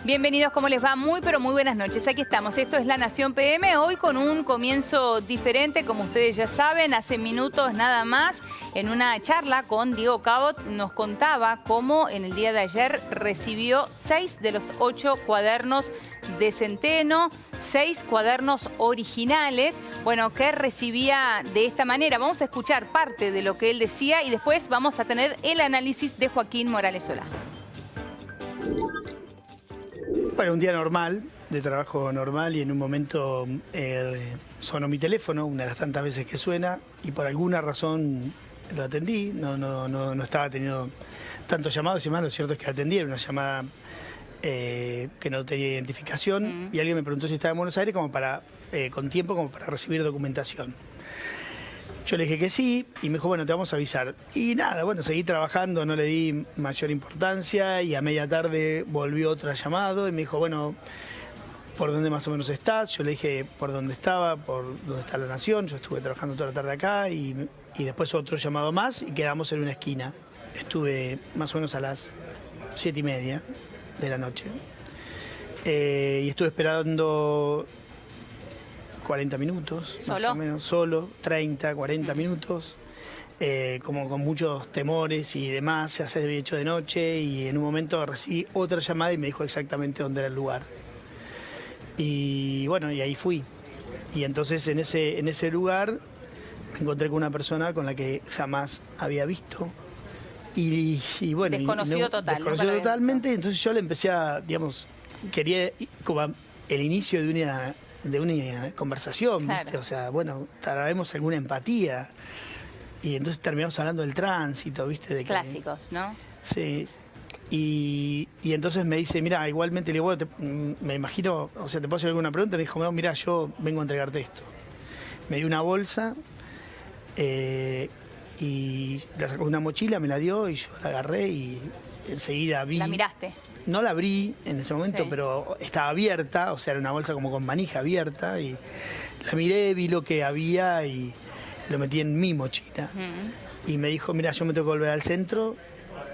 Bienvenidos, ¿cómo les va? Muy, pero muy buenas noches. Aquí estamos. Esto es La Nación PM, hoy con un comienzo diferente, como ustedes ya saben. Hace minutos nada más, en una charla con Diego Cabot, nos contaba cómo en el día de ayer recibió 6 de los 8 cuadernos de Centeno, 6 cuadernos originales, bueno, que recibía de esta manera. Vamos a escuchar parte de lo que él decía y después vamos a tener el análisis de Joaquín Morales Solá. Bueno, un día normal, de trabajo normal, y en un momento sonó mi teléfono, una de las tantas veces que suena, y por alguna razón lo atendí. No estaba teniendo tantos llamados, y más lo cierto es que atendí, era una llamada que no tenía identificación, y alguien me preguntó si estaba en Buenos Aires con tiempo como para recibir documentación. Yo le dije que sí, y me dijo, bueno, te vamos a avisar. Y nada, bueno, seguí trabajando, no le di mayor importancia, y a media tarde volvió otro llamado, y me dijo, bueno, ¿por dónde más o menos estás? Yo le dije por dónde estaba, por dónde está La Nación. Yo estuve trabajando toda la tarde acá, y después otro llamado más, y quedamos en una esquina. Estuve más o menos a las 7:30 de la noche. Y estuve esperando 40 minutos, ¿Solo? más o menos, solo, 30, 40 minutos, como con muchos temores y demás. Ya se había hecho de noche, y en un momento recibí otra llamada y me dijo exactamente dónde era el lugar. Y bueno, y ahí fui. Y entonces en ese lugar me encontré con una persona con la que jamás había visto. Y bueno, Desconocido total. Desconocido totalmente. Entonces yo le empecé a, digamos, quería como el inicio de una conversación, claro, ¿viste? O sea, bueno, traemos alguna empatía. Y entonces terminamos hablando del tránsito, ¿viste? De que, clásicos, ¿no? Sí. Y entonces me dice, mira, igualmente, le digo, bueno, me imagino, o sea, ¿te puedo hacer alguna pregunta? Me dijo, no, mira, yo vengo a entregarte esto. Me dio una bolsa y la sacó de una mochila, me la dio y yo la agarré y enseguida vi. ¿La miraste? No la abrí en ese momento, sí, pero estaba abierta, o sea, era una bolsa como con manija abierta, y la miré, vi lo que había y lo metí en mi mochila. Y me dijo, mira, yo me tengo que volver al centro,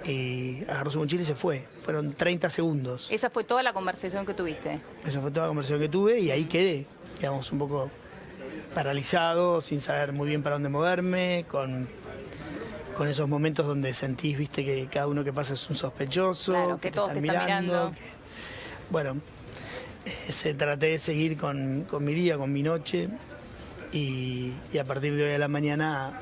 y agarró su mochila y se fue. Fueron 30 segundos. Esa fue toda la conversación que tuviste. Esa fue toda la conversación que tuve, y ahí quedé, digamos, un poco paralizado, sin saber muy bien para dónde moverme, con esos momentos donde sentís, viste, que cada uno que pasa es un sospechoso, claro, que todos te están mirando. Bueno, traté de seguir con mi día, con mi noche, y a partir de hoy a la mañana,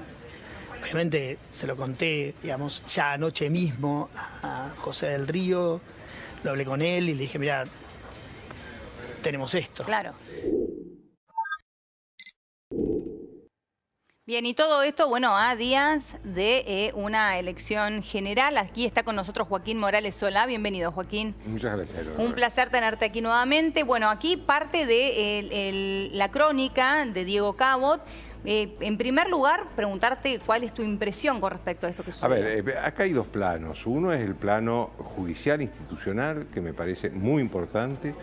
obviamente se lo conté, digamos, ya anoche mismo a José del Río, lo hablé con él y le dije, mirá, tenemos esto. Claro. Bien, y todo esto, bueno, a días de una elección general. Aquí está con nosotros Joaquín Morales Solá. Bienvenido, Joaquín. Muchas gracias, Laura. Un placer tenerte aquí nuevamente. Bueno, aquí parte de la crónica de Diego Cabot. En primer lugar, preguntarte cuál es tu impresión con respecto a esto que sucedió. A ver, acá hay dos planos. Uno es el plano judicial, institucional, que me parece muy importante.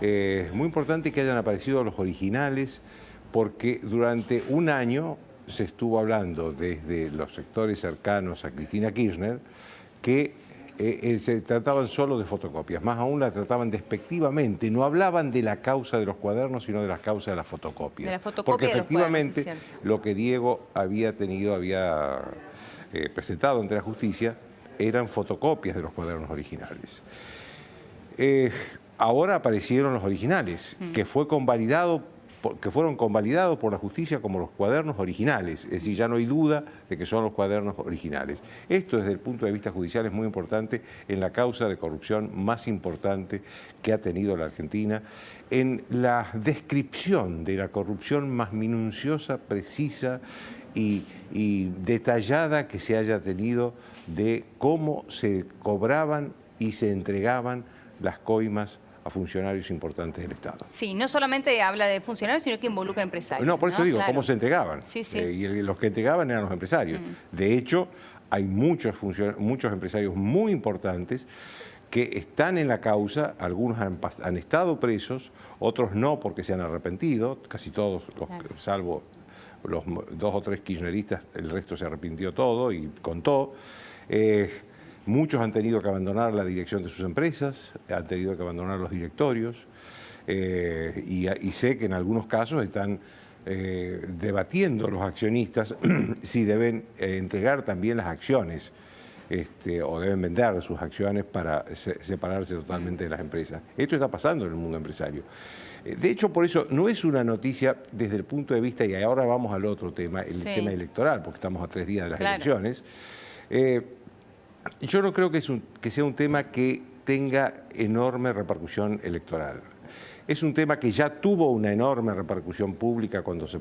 Muy importante que hayan aparecido los originales, porque durante un año se estuvo hablando desde los sectores cercanos a Cristina Kirchner que se trataban solo de fotocopias, más aún la trataban despectivamente, no hablaban de la causa de los cuadernos, sino de la causa de las fotocopias. De la fotocopia porque de los cuadernos, efectivamente es cierto. lo que Diego había presentado ante la justicia eran fotocopias de los cuadernos originales. Ahora aparecieron los originales, que fueron convalidados por la justicia como los cuadernos originales, es decir, ya no hay duda de que son los cuadernos originales. Esto desde el punto de vista judicial es muy importante en la causa de corrupción más importante que ha tenido la Argentina, en la descripción de la corrupción más minuciosa, precisa y detallada que se haya tenido de cómo se cobraban y se entregaban las coimas a funcionarios importantes del Estado. Sí, no solamente habla de funcionarios, sino que involucra empresarios. No, por eso digo, claro, cómo se entregaban. Sí, sí. Y los que entregaban eran los empresarios. De hecho, hay muchos empresarios muy importantes que están en la causa, algunos han estado presos, otros no porque se han arrepentido, casi todos, salvo los 2 o 3 kirchneristas, el resto se arrepintió todo y contó. Muchos han tenido que abandonar la dirección de sus empresas, han tenido que abandonar los directorios, y sé que en algunos casos están debatiendo los accionistas si deben entregar también las acciones o deben vender sus acciones para separarse totalmente de las empresas. Esto está pasando en el mundo empresario. De hecho, por eso no es una noticia desde el punto de vista, y ahora vamos al otro tema, el tema electoral, porque estamos a 3 días de las elecciones. Yo no creo que sea un tema que tenga enorme repercusión electoral. Es un tema que ya tuvo una enorme repercusión pública cuando se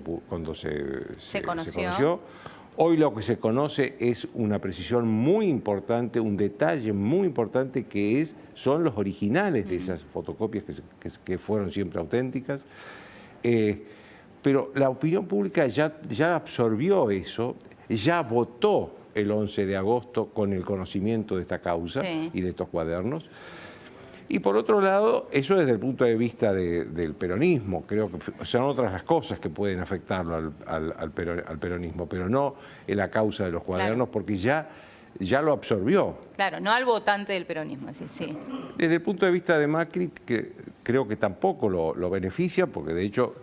conoció. Hoy lo que se conoce es una precisión muy importante, un detalle muy importante que son los originales de esas fotocopias que fueron siempre auténticas. Pero la opinión pública ya absorbió eso, ya votó el 11 de agosto con el conocimiento de esta causa y de estos cuadernos. Y por otro lado, eso desde el punto de vista del peronismo, creo que son otras las cosas que pueden afectarlo al peronismo, pero no en la causa de los cuadernos, porque ya lo absorbió. Claro, no al votante del peronismo, sí. Desde el punto de vista de Macri, que creo que tampoco lo beneficia, porque de hecho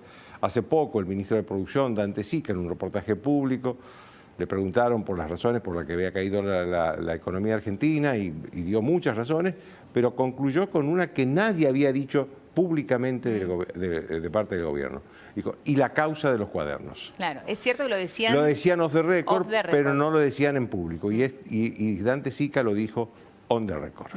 hace poco el ministro de Producción, Dante Sica, en un reportaje público, le preguntaron por las razones por las que había caído la economía argentina y dio muchas razones, pero concluyó con una que nadie había dicho públicamente de parte del gobierno. Dijo, y la causa de los cuadernos. Claro, es cierto que lo decían... Lo decían off the record, pero no lo decían en público. Y Dante Sica lo dijo on the record.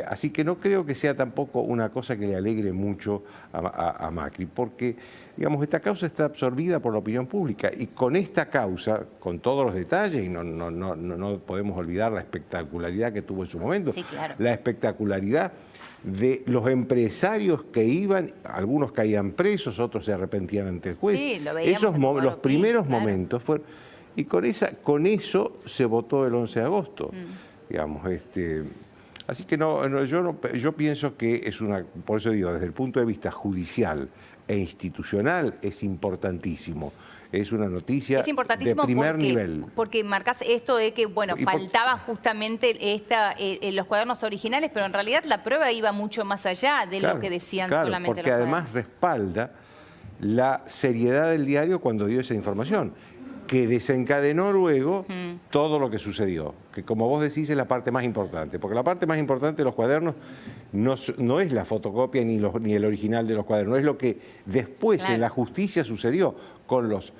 Así que no creo que sea tampoco una cosa que le alegre mucho a Macri, porque, digamos, esta causa está absorbida por la opinión pública y con esta causa, con todos los detalles, y no podemos olvidar la espectacularidad que tuvo en su momento, la espectacularidad de los empresarios que iban, algunos caían presos, otros se arrepentían ante el juez. Sí, lo veíamos los primeros momentos fueron... Y con eso se votó el 11 de agosto, digamos. Así que yo pienso que es por eso digo, desde el punto de vista judicial e institucional es importantísimo. Es una noticia de primer nivel. Porque marcás esto de que, bueno, faltaba justamente los cuadernos originales, pero en realidad la prueba iba mucho más allá de lo que decían solamente porque los además respalda la seriedad del diario cuando dio esa información, que desencadenó luego todo lo que sucedió, que como vos decís es la parte más importante, porque la parte más importante de los cuadernos no es la fotocopia ni el original de los cuadernos, es lo que después en la justicia sucedió con los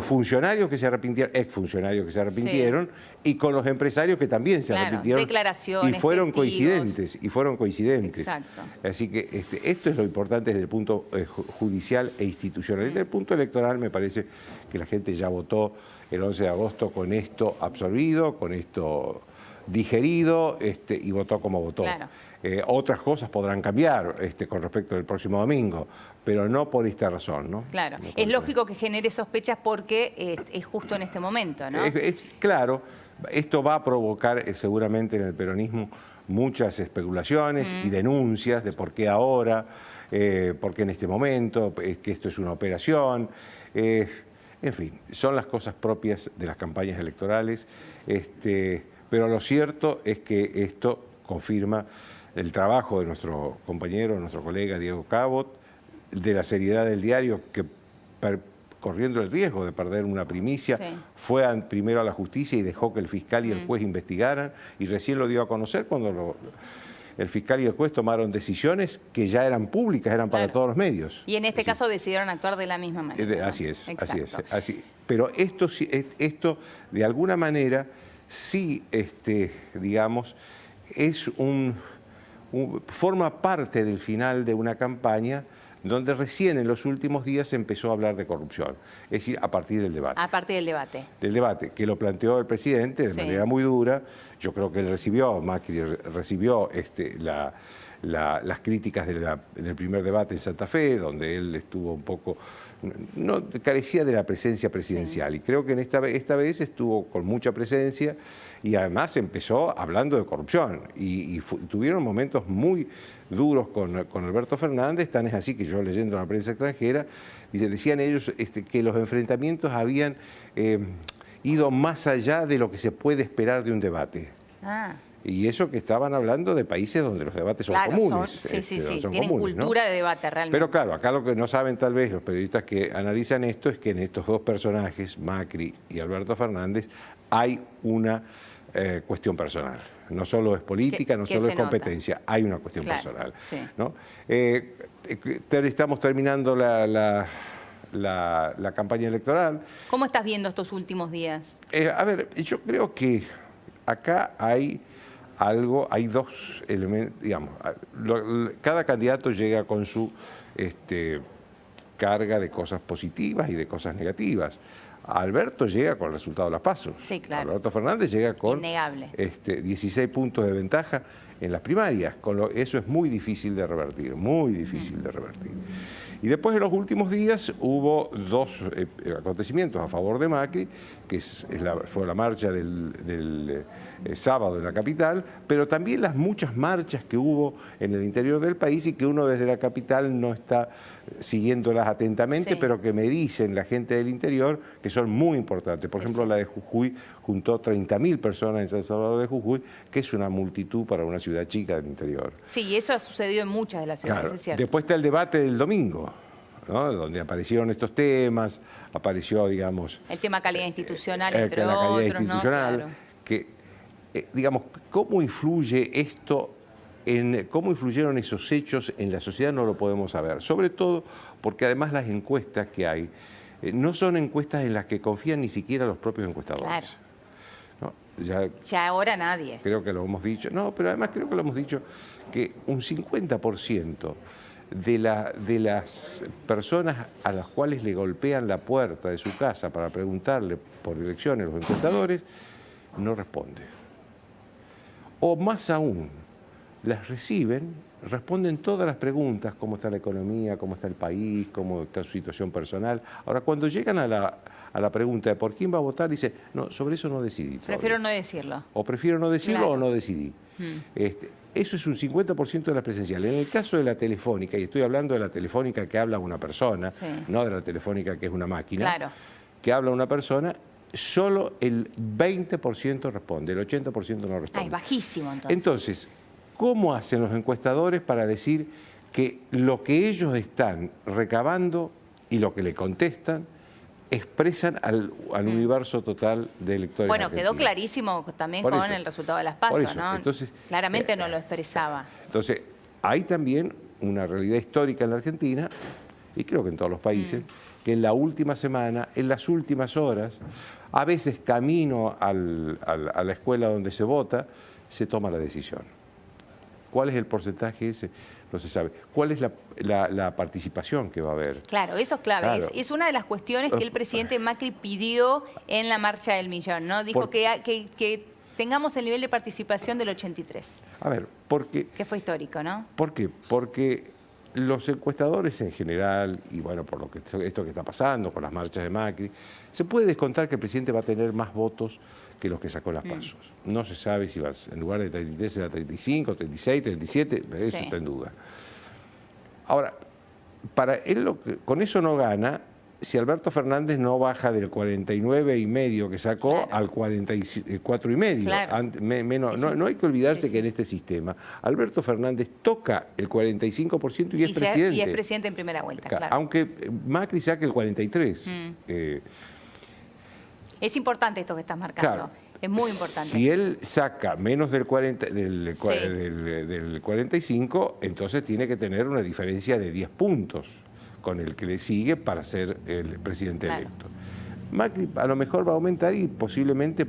funcionarios que se arrepintieron, exfuncionarios que se arrepintieron, y con los empresarios que también se arrepintieron. Declaraciones, y fueron testigos. coincidentes. Exacto. Así que esto es lo importante desde el punto judicial e institucional. Desde el punto electoral me parece que la gente ya votó el 11 de agosto con esto absorbido, con esto digerido, y votó como votó. Claro. Otras cosas podrán cambiar con respecto del próximo domingo, pero no por esta razón, ¿no? Claro, es lógico que genere sospechas porque es justo en este momento, ¿no? Claro, esto va a provocar seguramente en el peronismo muchas especulaciones y denuncias de por qué ahora, por qué en este momento, que esto es una operación. En fin, son las cosas propias de las campañas electorales, pero lo cierto es que esto confirma el trabajo de nuestro compañero, nuestro colega Diego Cabot, de la seriedad del diario, que corriendo el riesgo de perder una primicia, fue primero a la justicia y dejó que el fiscal y el juez investigaran, y recién lo dio a conocer cuando el fiscal y el juez tomaron decisiones que ya eran públicas, eran para todos los medios. Y en este caso decidieron actuar de la misma manera, ¿no? Así es, así. Pero esto de alguna manera sí, digamos, forma parte del final de una campaña donde recién en los últimos días se empezó a hablar de corrupción, es decir, a partir del debate. A partir del debate. Del debate, que lo planteó el presidente de manera muy dura. Yo creo que él Macri recibió las críticas del primer debate en Santa Fe, donde él estuvo un poco, no carecía de la presencia presidencial, y creo que esta vez estuvo con mucha presencia, y además empezó hablando de corrupción, y tuvieron momentos muy duros con Alberto Fernández, tan es así que yo leyendo en la prensa extranjera, decían ellos que los enfrentamientos habían ido más allá de lo que se puede esperar de un debate. Ah. Y eso que estaban hablando de países donde los debates son Claro, comunes. sí, son tienen comunes, cultura ¿no? de debate realmente. Pero claro, acá lo que no saben tal vez los periodistas que analizan esto es que en estos dos personajes, Macri y Alberto Fernández, hay una cuestión personal. No solo es política, no solo es competencia, hay una cuestión personal. Sí. ¿No? Estamos terminando la campaña electoral. ¿Cómo estás viendo estos últimos días? A ver, yo creo que acá hay dos elementos, digamos, cada candidato llega con su carga de cosas positivas y de cosas negativas. Alberto llega con el resultado de las PASO. Sí, claro. Alberto Fernández llega con innegable. 16 puntos de ventaja en las primarias. Eso es muy difícil de revertir, muy difícil de revertir. Y después, en los últimos días, hubo dos acontecimientos a favor de Macri, que fue la marcha del sábado en la capital, pero también las muchas marchas que hubo en el interior del país y que uno desde la capital no está siguiéndolas atentamente, sí, pero que me dicen la gente del interior que son muy importantes. Por ejemplo, la de Jujuy juntó 30.000 personas en San Salvador de Jujuy, que es una multitud para una ciudad chica del interior. Sí, y eso ha sucedido en muchas de las ciudades, Claro. es cierto. Después está el debate del domingo, ¿no? Donde aparecieron estos temas, apareció, digamos... El tema calidad institucional, entre la calidad otros, institucional, ¿no? Claro. Que, digamos, ¿cómo influye esto? Cómo influyeron esos hechos en la sociedad no lo podemos saber, sobre todo porque además las encuestas que hay no son encuestas en las que confían ni siquiera los propios encuestadores. Claro. ¿No? Ya ahora nadie. Creo que lo hemos dicho, no, pero además creo que lo hemos dicho, que un 50% de las personas a las cuales le golpean la puerta de su casa para preguntarle por elecciones los encuestadores, no responde. O más aún, las reciben, responden todas las preguntas, cómo está la economía, cómo está el país, cómo está su situación personal. Ahora, cuando llegan a la pregunta de por quién va a votar, dice, no, sobre eso no decidí todavía. Prefiero no decirlo. O prefiero no decirlo, claro, o no decidí. Eso es un 50% de las presenciales. En el caso de la telefónica, y estoy hablando de la telefónica que habla una persona, sí, no de la telefónica que es una máquina, claro, que habla una persona, solo el 20% responde, el 80% no responde. Ah, es bajísimo entonces. Entonces, ¿cómo hacen los encuestadores para decir que lo que ellos están recabando y lo que le contestan expresan al universo total de electores? Bueno, argentinos? quedó clarísimo también Por con eso, el resultado de las por PASO, eso. ¿no? Entonces, claramente no lo expresaba. Entonces, hay también una realidad histórica en la Argentina, y creo que en todos los países, que en la última semana, en las últimas horas, a veces camino a la escuela donde se vota, se toma la decisión. ¿Cuál es el porcentaje ese? No se sabe. ¿Cuál es la participación que va a haber? Claro, eso es clave. Claro. Es una de las cuestiones que el presidente Macri pidió en la Marcha del Millón, ¿no? Dijo que tengamos el nivel de participación del 83. A ver, porque... Que fue histórico, ¿no? ¿Por qué? Porque los encuestadores en general, y bueno, por esto que está pasando con las marchas de Macri, se puede descontar que el presidente va a tener más votos que los que sacó las PASO. No se sabe si en lugar de 33 será 35, 36, 37, eso está en duda. Ahora, para él con eso no gana si Alberto Fernández no baja del 49,5 que sacó al 44,5. Claro. No hay que olvidarse que en este sistema Alberto Fernández toca el 45% y es presidente. Y es presidente en primera vuelta, claro. Aunque Macri saque el 43%. Es importante esto que estás marcando. Claro, es muy importante. Si él saca menos del 45, entonces tiene que tener una diferencia de 10 puntos con el que le sigue para ser el presidente electo. Macri a lo mejor va a aumentar y posiblemente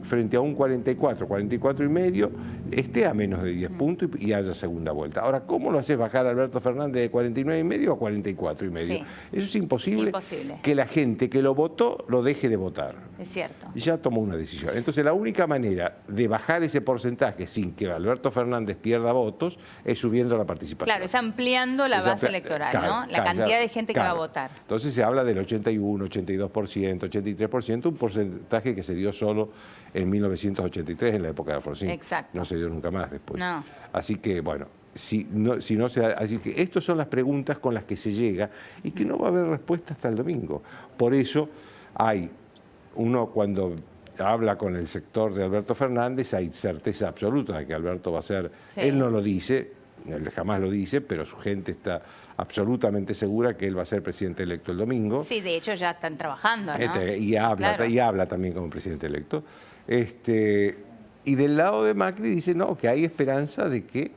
frente a un 44,5, esté a menos de 10 puntos y haya segunda vuelta. Ahora, ¿cómo lo haces bajar a Alberto Fernández de 49,5 a 44,5? Sí. Eso es imposible, Imposible. Que la gente que lo votó lo deje de votar. Es cierto. Ya tomó una decisión. Entonces, la única manera de bajar ese porcentaje sin que Alberto Fernández pierda votos es subiendo la participación. Claro, es ampliando la base electoral, ¿no? La cantidad de gente que va a votar. Entonces se habla del 81, 82%, 83%, un porcentaje que se dio solo en 1983, en la época de Alfonsín. Exacto. No se dio nunca más después. No. Así que, bueno, así que estas son las preguntas con las que se llega y que no va a haber respuesta hasta el domingo. Por eso hay uno cuando habla con el sector de Alberto Fernández hay certeza absoluta de que Alberto va a ser, él no lo dice, él jamás lo dice, pero su gente está absolutamente segura que él va a ser presidente electo el domingo. Sí, de hecho ya están trabajando, ¿no? Y habla también como presidente electo. Y del lado de Macri dice, no, que hay esperanza de que,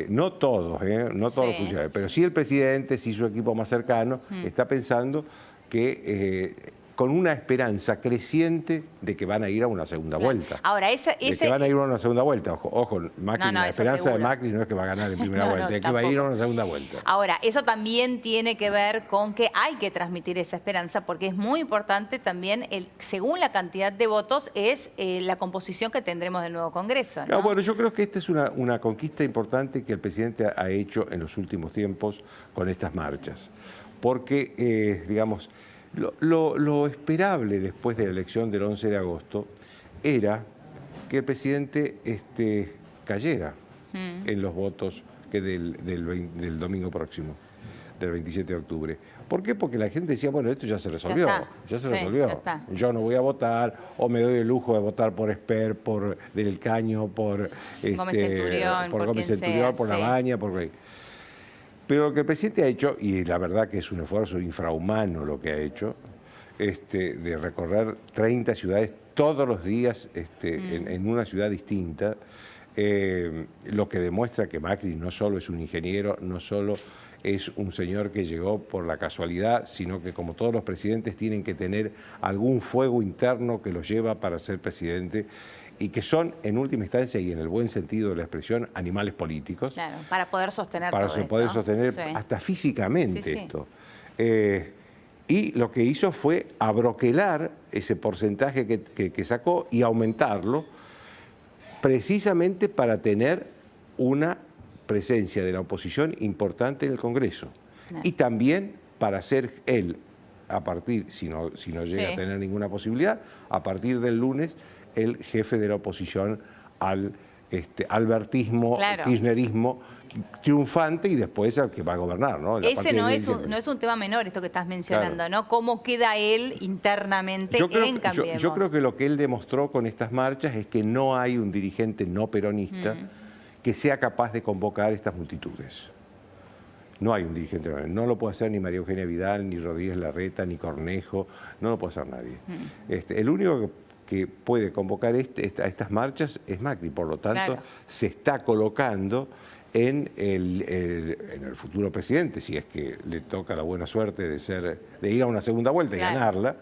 no todos los funcionarios, pero sí el presidente, sí su equipo más cercano, está pensando que con una esperanza creciente de que van a ir a una segunda vuelta. Ahora, de que van a ir a una segunda vuelta. Ojo, Macri, la esperanza de Macri no es que va a ganar en primera vuelta, es que va a ir a una segunda vuelta. Ahora, eso también tiene que ver con que hay que transmitir esa esperanza, porque es muy importante también, según la cantidad de votos, es la composición que tendremos del nuevo Congreso, ¿no? Bueno, yo creo que esta es una conquista importante que el presidente ha hecho en los últimos tiempos con estas marchas. Porque, digamos, lo esperable después de la elección del 11 de agosto era que el presidente cayera en los votos del domingo próximo, del 27 de octubre. ¿Por qué? Porque la gente decía, bueno, esto ya se resolvió, ya se resolvió. Yo no voy a votar, o me doy el lujo de votar por Esper, por Del Caño, por Gómez Centurión, por Labaña, Pero lo que el presidente ha hecho, y la verdad que es un esfuerzo infrahumano lo que ha hecho, de recorrer 30 ciudades todos los días en una ciudad distinta, lo que demuestra que Macri no solo es un ingeniero, no solo es un señor que llegó por la casualidad, sino que como todos los presidentes tienen que tener algún fuego interno que los lleva para ser presidente, y que son, en última instancia y en el buen sentido de la expresión, animales políticos. Claro, para poder sostener para todo poder esto. sostener hasta físicamente esto. Y lo que hizo fue abroquelar ese porcentaje que sacó y aumentarlo precisamente para tener una presencia de la oposición importante en el Congreso. Y también para ser él, a partir, si no llega a tener ninguna posibilidad, a partir del lunes, el jefe de la oposición al albertismo, kirchnerismo triunfante, y después al que va a gobernar, ¿no? Ese no es un tema menor, esto que estás mencionando, ¿no? ¿Cómo queda él internamente en Cambiemos? Yo creo que lo que él demostró con estas marchas es que no hay un dirigente no peronista que sea capaz de convocar estas multitudes. No hay un dirigente, no lo puede hacer ni María Eugenia Vidal, ni Rodríguez Larreta, ni Cornejo, no lo puede hacer nadie. El único que puede convocar estas marchas es Macri, por lo tanto se está colocando en el futuro presidente, si es que le toca la buena suerte de ir a una segunda vuelta y ganarla,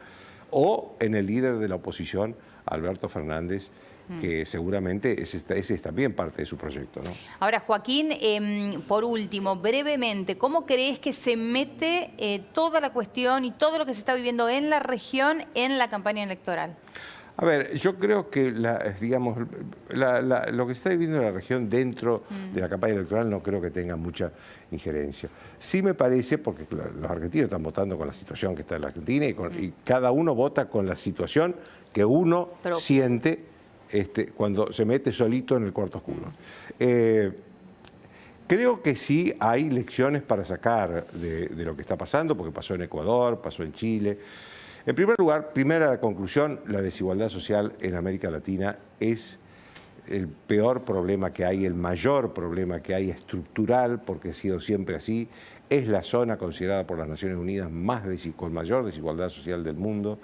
o en el líder de la oposición, Alberto Fernández, que seguramente ese es también parte de su proyecto, ¿no? Ahora, Joaquín, por último, brevemente, ¿cómo crees que se mete toda la cuestión y todo lo que se está viviendo en la región en la campaña electoral? A ver, yo creo que lo que se está viviendo en la región dentro de la campaña electoral no creo que tenga mucha injerencia. Sí me parece, porque los argentinos están votando con la situación que está en la Argentina y cada uno vota con la situación que uno siente cuando se mete solito en el cuarto oscuro. Creo que sí hay lecciones para sacar de lo que está pasando, porque pasó en Ecuador, pasó en Chile. En primer lugar, primera conclusión, la desigualdad social en América Latina es el peor problema que hay, el mayor problema que hay, estructural, porque ha sido siempre así. Es la zona considerada por las Naciones Unidas con mayor desigualdad social del mundo.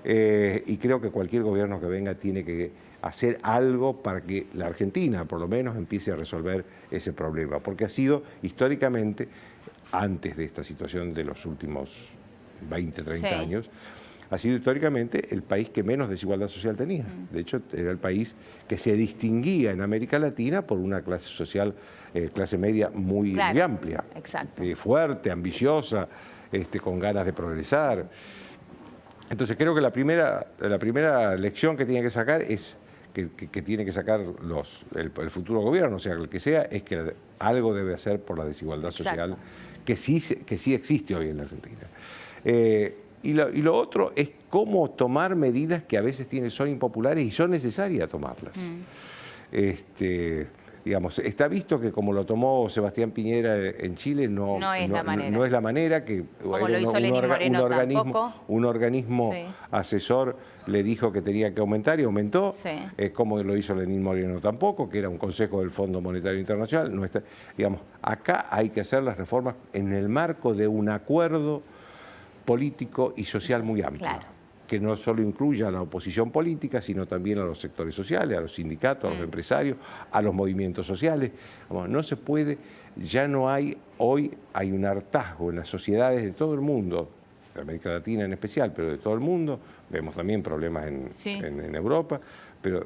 Y creo que cualquier gobierno que venga tiene que hacer algo para que la Argentina, por lo menos, empiece a resolver ese problema. Porque ha sido históricamente, antes de esta situación de los últimos 20, 30 años, ha sido históricamente el país que menos desigualdad social tenía. De hecho, era el país que se distinguía en América Latina por una clase social, clase media muy amplia, fuerte, ambiciosa, con ganas de progresar. Entonces creo que la primera lección que tiene que sacar es que tiene que sacar el futuro gobierno, o sea, el que sea, es que algo debe hacer por la desigualdad social que sí existe hoy en la Argentina. Y lo otro es cómo tomar medidas que a veces son impopulares y son necesarias tomarlas. digamos, está visto que como lo tomó Sebastián Piñera en Chile, no es la manera que como lo hizo Lenín Moreno tampoco. Un organismo asesor le dijo que tenía que aumentar y aumentó, como lo hizo Lenín Moreno tampoco, que era un consejo del Fondo Monetario Internacional. No está, digamos, acá hay que hacer las reformas en el marco de un acuerdo político y social muy amplio. Claro. Que no solo incluya a la oposición política, sino también a los sectores sociales, a los sindicatos, a los empresarios, a los movimientos sociales. Vamos, no se puede, ya no hay, hoy hay un hartazgo en las sociedades de todo el mundo, de América Latina en especial, pero de todo el mundo. Vemos también problemas en Europa, pero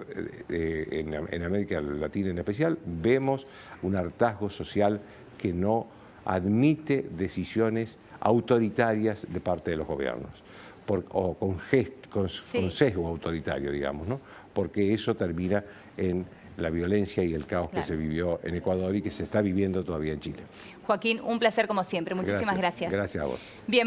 en América Latina en especial, vemos un hartazgo social que no admite decisiones autoritarias de parte de los gobiernos. O con sesgo autoritario, digamos, ¿no? Porque eso termina en la violencia y el caos que se vivió en Ecuador y que se está viviendo todavía en Chile. Joaquín, un placer como siempre. Muchísimas gracias. Gracias a vos. Bien.